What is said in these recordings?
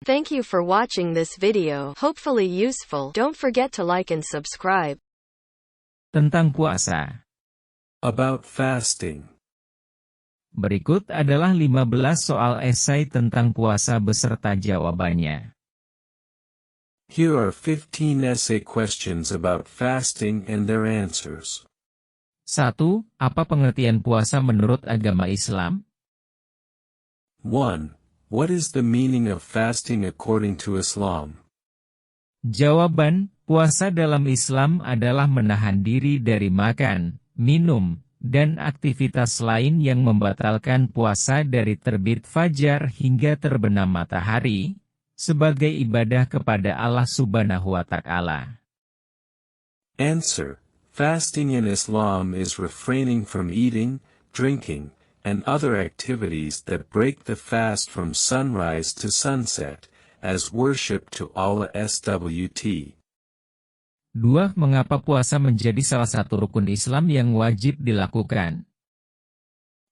Thank you for watching this video. Hopefully useful. Don't forget to like and subscribe. Tentang puasa. About fasting. Berikut adalah 15 soal esai tentang puasa beserta jawabannya. Here are 15 essay questions about fasting and their answers. 1. Apa pengertian puasa menurut agama Islam? 1. What is the meaning of fasting according to Islam? Jawaban, puasa dalam Islam adalah menahan diri dari makan, minum, dan aktivitas lain yang membatalkan puasa dari terbit fajar hingga terbenam matahari, sebagai ibadah kepada Allah Subhanahu wa Ta'ala. Answer. Fasting in Islam is refraining from eating, drinking, and other activities that break the fast from sunrise to sunset, as worship to Allah SWT. 2. Mengapa puasa menjadi salah satu rukun Islam yang wajib dilakukan?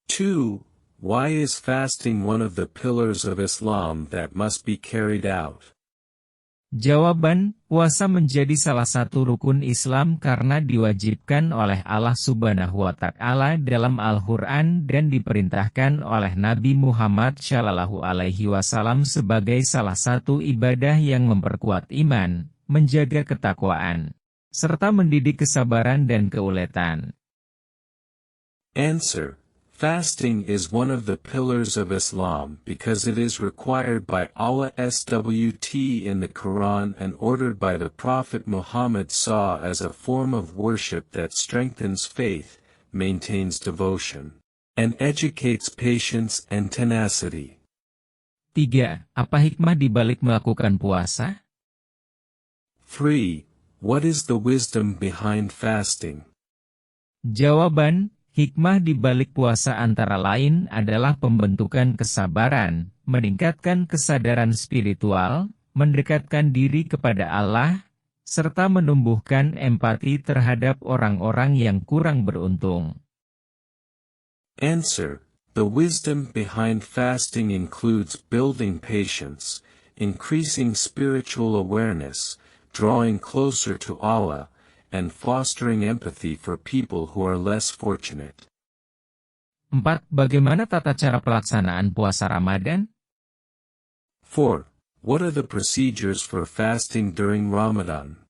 2. Why is fasting one of the pillars of Islam that must be carried out? Jawaban, puasa menjadi salah satu rukun Islam karena diwajibkan oleh Allah Subhanahu wa Ta'ala dalam Al-Quran dan diperintahkan oleh Nabi Muhammad SAW sebagai salah satu ibadah yang memperkuat iman, menjaga ketakwaan, serta mendidik kesabaran dan keuletan. Answer. Fasting is one of the pillars of Islam because it is required by Allah SWT in the Quran and ordered by the Prophet Muhammad SAW as a form of worship that strengthens faith, maintains devotion, and educates patience and tenacity. 3. Apa hikmah di balik melakukan puasa? 3. What is the wisdom behind fasting? Jawaban, hikmah di balik puasa antara lain adalah pembentukan kesabaran, meningkatkan kesadaran spiritual, mendekatkan diri kepada Allah, serta menumbuhkan empati terhadap orang-orang yang kurang beruntung. Answer. The wisdom behind fasting includes building patience, increasing spiritual awareness, drawing closer to Allah, and fostering empathy for people who are less fortunate. 4. Bagaimana tata cara pelaksanaan puasa Ramadan? 4. What are the procedures for fasting during Ramadan?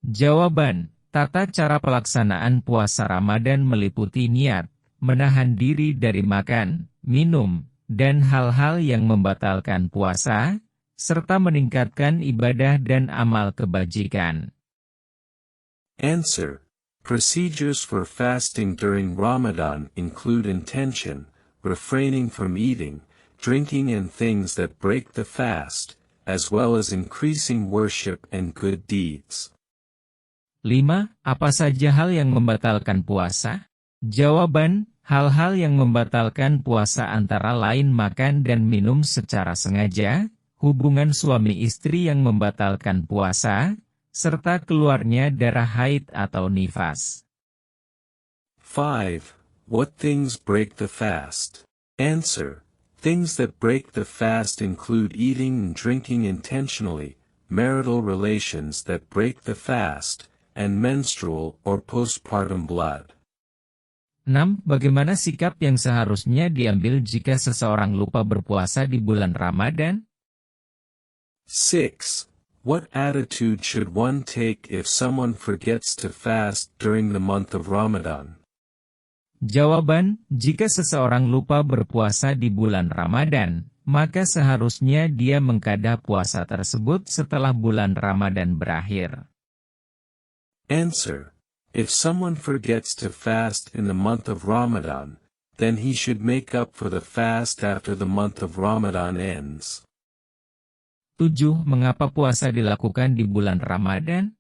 Jawaban, tata cara pelaksanaan puasa Ramadan meliputi niat, menahan diri dari makan, minum, dan hal-hal yang membatalkan puasa, serta meningkatkan ibadah dan amal kebajikan. Answer. Procedures for fasting during Ramadan include intention, refraining from eating, drinking and things that break the fast, as well as increasing worship and good deeds. 5. Apa saja hal yang membatalkan puasa? Jawaban, hal-hal yang membatalkan puasa antara lain makan dan minum secara sengaja, hubungan suami istri yang membatalkan puasa, serta keluarnya darah haid atau nifas. 5. What things break the fast? Answer. Things that break the fast include eating and drinking intentionally, marital relations that break the fast, and menstrual or postpartum blood. 6. Bagaimana sikap yang seharusnya diambil jika seseorang lupa berpuasa di bulan Ramadan? 6. What attitude should one take if someone forgets to fast during the month of Ramadan? Jawaban, jika seseorang lupa berpuasa di bulan Ramadan, maka seharusnya dia mengkadah puasa tersebut setelah bulan Ramadan berakhir. Answer. If someone forgets to fast in the month of Ramadan, then he should make up for the fast after the month of Ramadan ends. 7. Mengapa puasa dilakukan di bulan Ramadan?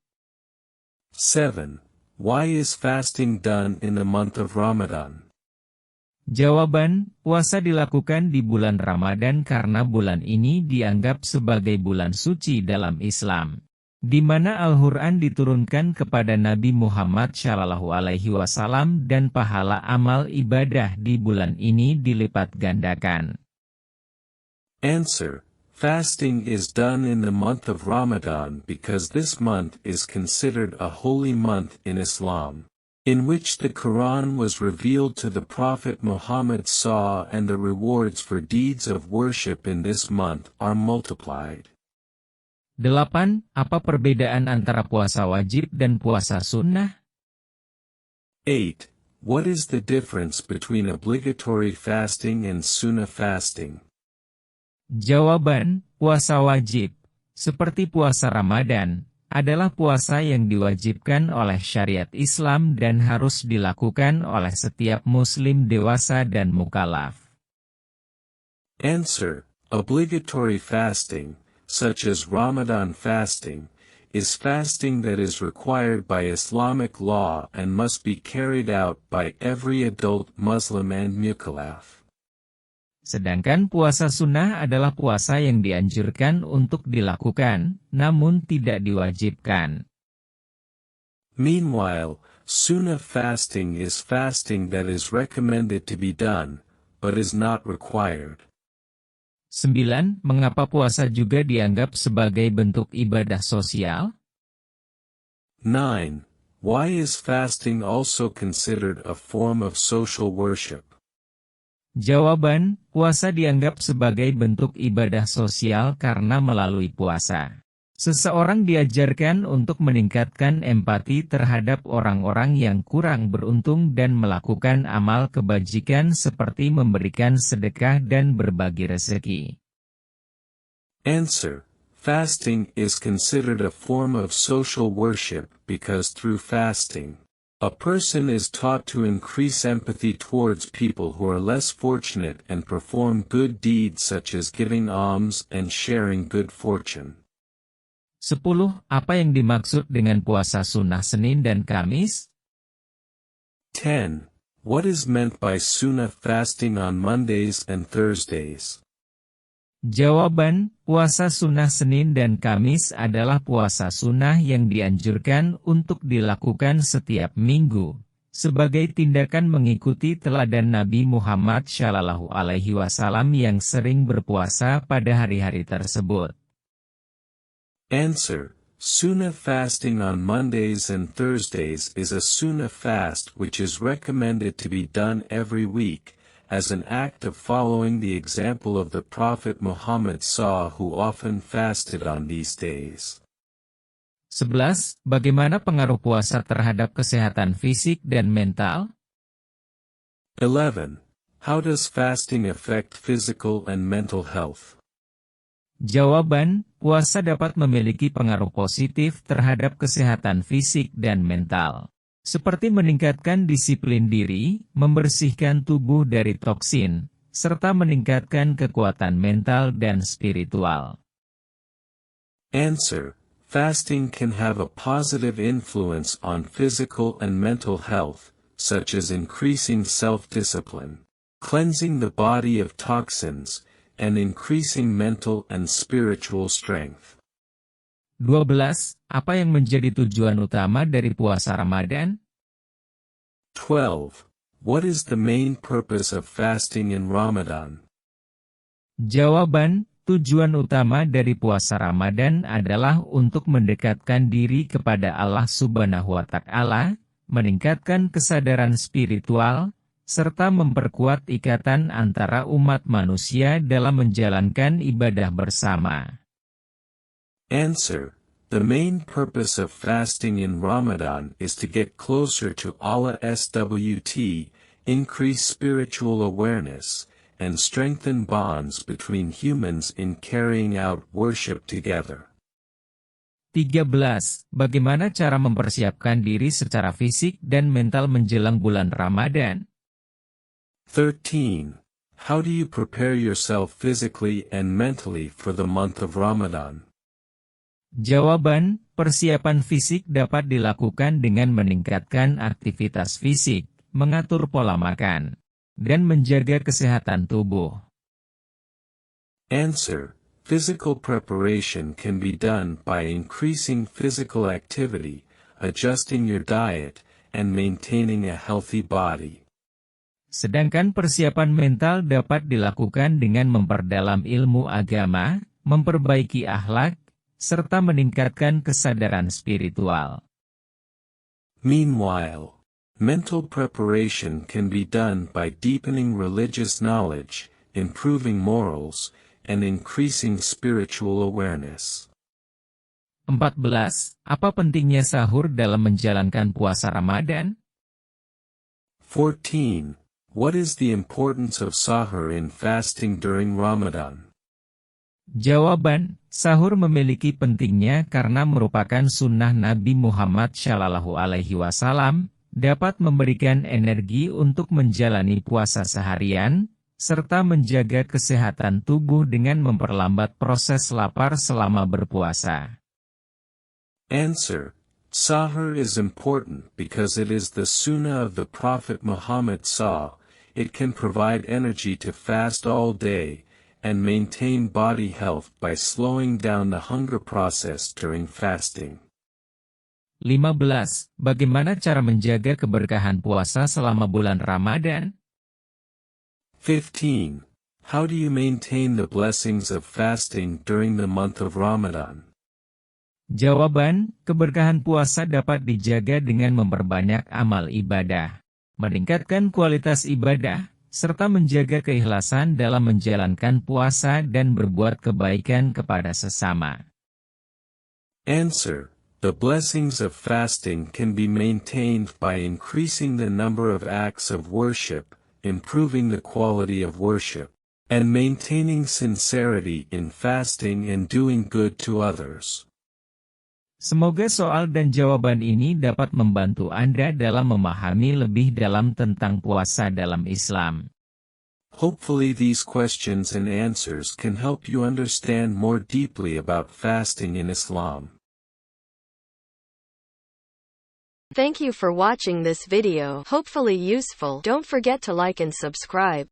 7. Why is fasting done in the month of Ramadan? Jawaban, puasa dilakukan di bulan Ramadan karena bulan ini dianggap sebagai bulan suci dalam Islam, di mana Al-Quran diturunkan kepada Nabi Muhammad SAW dan pahala amal ibadah di bulan ini dilipat gandakan. Answer. Fasting is done in the month of Ramadan because this month is considered a holy month in Islam, in which the Quran was revealed to the Prophet Muhammad SAW, and the rewards for deeds of worship in this month are multiplied. 8. Apa perbedaan antara puasa wajib dan puasa sunnah? 8. What is the difference between obligatory fasting and sunnah fasting? Jawaban, puasa wajib, seperti puasa Ramadan, adalah puasa yang diwajibkan oleh syariat Islam dan harus dilakukan oleh setiap muslim dewasa dan mukallaf. Answer. Obligatory fasting, such as Ramadan fasting, is fasting that is required by Islamic law and must be carried out by every adult Muslim and mukallaf. Sedangkan puasa sunnah adalah puasa yang dianjurkan untuk dilakukan, namun tidak diwajibkan. Meanwhile, sunnah fasting is fasting that is recommended to be done, but is not required. 9. Mengapa puasa juga dianggap sebagai bentuk ibadah sosial? 9. Why is fasting also considered a form of social worship? Jawaban, puasa dianggap sebagai bentuk ibadah sosial karena melalui puasa, seseorang diajarkan untuk meningkatkan empati terhadap orang-orang yang kurang beruntung dan melakukan amal kebajikan seperti memberikan sedekah dan berbagi rezeki. Answer. Fasting is considered a form of social worship because through fasting, a person is taught to increase empathy towards people who are less fortunate and perform good deeds such as giving alms and sharing good fortune. 10. Apa yang dimaksud dengan puasa sunnah Senin dan Kamis? 10. What is meant by sunnah fasting on Mondays and Thursdays? Jawaban, puasa sunnah Senin dan Kamis adalah puasa sunnah yang dianjurkan untuk dilakukan setiap minggu, sebagai tindakan mengikuti teladan Nabi Muhammad SAW yang sering berpuasa pada hari-hari tersebut. Answer. Sunnah fasting on Mondays and Thursdays is a sunnah fast which is recommended to be done every week, as an act of following the example of the Prophet Muhammad SAW, who often fasted on these days. 11. Bagaimana pengaruh puasa terhadap kesehatan fisik dan mental? 11. How does fasting affect physical and mental health? Jawaban, puasa dapat memiliki pengaruh positif terhadap kesehatan fisik dan mental, seperti meningkatkan disiplin diri, membersihkan tubuh dari toksin, serta meningkatkan kekuatan mental dan spiritual. Answer. Fasting can have a positive influence on physical and mental health, such as increasing self-discipline, cleansing the body of toxins, and increasing mental and spiritual strength. 12. Apa yang menjadi tujuan utama dari puasa Ramadan? 12. What is the main purpose of fasting in Ramadan? Jawaban, tujuan utama dari puasa Ramadan adalah untuk mendekatkan diri kepada Allah Subhanahu wa Ta'ala, meningkatkan kesadaran spiritual, serta memperkuat ikatan antara umat manusia dalam menjalankan ibadah bersama. Answer. The main purpose of fasting in Ramadan is to get closer to Allah SWT, increase spiritual awareness, and strengthen bonds between humans in carrying out worship together. 13. Bagaimana cara mempersiapkan diri secara fisik dan mental menjelang bulan Ramadan? 13. How do you prepare yourself physically and mentally for the month of Ramadan? Jawaban, persiapan fisik dapat dilakukan dengan meningkatkan aktivitas fisik, mengatur pola makan, dan menjaga kesehatan tubuh. Answer. Physical preparation can be done by increasing physical activity, adjusting your diet, and maintaining a healthy body. Sedangkan persiapan mental dapat dilakukan dengan memperdalam ilmu agama, memperbaiki akhlak, serta meningkatkan kesadaran spiritual. Meanwhile, mental preparation can be done by deepening religious knowledge, improving morals, and increasing spiritual awareness. 14. Apa pentingnya sahur dalam menjalankan puasa Ramadan? 14. What is the importance of sahur in fasting during Ramadan? Jawaban, sahur memiliki pentingnya karena merupakan sunnah Nabi Muhammad SAW, dapat memberikan energi untuk menjalani puasa seharian, serta menjaga kesehatan tubuh dengan memperlambat proses lapar selama berpuasa. Answer. Sahur is important because it is the sunnah of the Prophet Muhammad SAW. It can provide energy to fast all day, and maintain body health by slowing down the hunger process during fasting. 15. Bagaimana cara menjaga keberkahan puasa selama bulan Ramadan? 15. How do you maintain the blessings of fasting during the month of Ramadan? Jawaban, keberkahan puasa dapat dijaga dengan memperbanyak amal ibadah, meningkatkan kualitas ibadah, serta menjaga keikhlasan dalam menjalankan puasa dan berbuat kebaikan kepada sesama. Answer. The blessings of fasting can be maintained by increasing the number of acts of worship, improving the quality of worship, and maintaining sincerity in fasting and doing good to others. Semoga soal dan jawaban ini dapat membantu Anda dalam memahami lebih dalam tentang puasa dalam Islam. Hopefully these questions and answers can help you understand more deeply about fasting in Islam. Thank you for watching this video. Hopefully useful. Don't forget to like and subscribe.